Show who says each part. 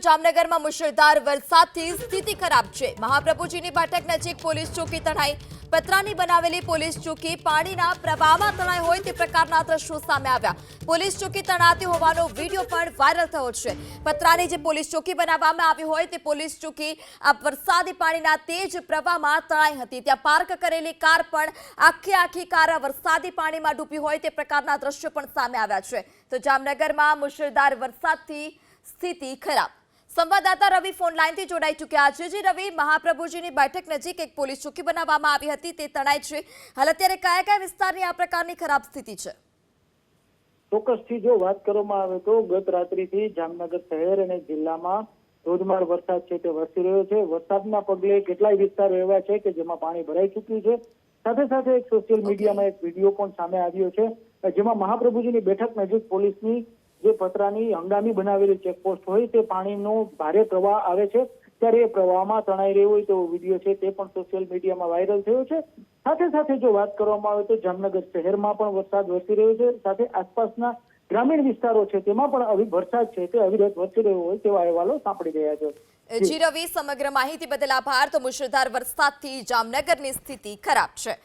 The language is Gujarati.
Speaker 1: જામનગરમાં મુશળધાર વરસાદથી સ્થિતિ ખરાબ છે। મહાપ્રભુજીની બાટક નજીક પોલીસ ચોકી તણાઈ। પતરાની બનાવેલી પોલીસ ચોકી પાણીના પ્રવાહમાં તણાઈ હોય તે પ્રકારના દ્રશ્યો સામે આવ્યા। પોલીસ ચોકી તણાતી હોવાનો વિડીયો પણ વાયરલ થયો છે। પતરાની જે પોલીસ ચોકી બનાવવામાં આવી હોય તે પોલીસ ચોકી આ વરસાદી પાણીના તેજ પ્રવાહમાં તણાઈ હતી। ત્યાં પાર્ક કરેલી કાર પણ આખી કાર વરસાદી પાણીમાં ડૂબી હોય તે પ્રકારના દ્રશ્યો પણ સામે આવ્યા છે। તો જામનગરમાં મુશળધાર વરસાદથી સ્થિતિ ખરાબ। સંવાદદાતા રવિ ફોન લાઈનથી જોડાઈ ચૂક્યા છે। જી રવિ, મહાપ્રભુજીની બેઠક નજીક એક પોલીસ ચોકી બનાવવામાં આવી હતી તે તણાઈ છે। હાલ અત્યારે કયા વિસ્તારની આ પ્રકારની ખરાબ સ્થિતિ છે?
Speaker 2: ચોક્કસથી જો વાત કરવામાં આવે તો ગત રાત્રિથી જામનગર શહેર અને જિલ્લામાં ધોધમાર વરસાદ છે તે વરસી રહ્યો છે। વરસાદના પગલે કેટલાય વિસ્તારો એવા છે કે જેમાં પાણી ભરાઈ ચૂક્યું છે। સાથે સાથે એક સોશિયલ મીડિયામાં એક વિડીયો પણ સામે આવ્યો છે જેમાં મહાપ્રભુજીની બેઠક નજીક પોલીસની જે પતરાની હંગામી બનાવેલી ચેકપોસ્ટ હોય તે પાણીનો ભારે પ્રવાહ આવે છે ત્યારે એ પ્રવાહમાં તણાઈ રહ્યો હોય તેવો વિડીયો છે તે પણ સોશિયલ મીડિયામાં વાયરલ થયો છે। સાથે સાથે જો વાત કરવામાં આવે તો જામનગર શહેરમાં પણ વરસાદ વરસી રહ્યો છે। સાથે આસપાસના ગ્રામીણ વિસ્તારો છે તેમાં પણ વરસાદ છે તે અવિરત વરસી રહ્યો હોય તેવા અહેવાલો સાંપડી રહ્યા છે।
Speaker 1: જી રવિ, સમગ્ર માહિતી બદલ આભાર। તો મુશળધાર વરસાદથી જામનગરની સ્થિતિ ખરાબ છે।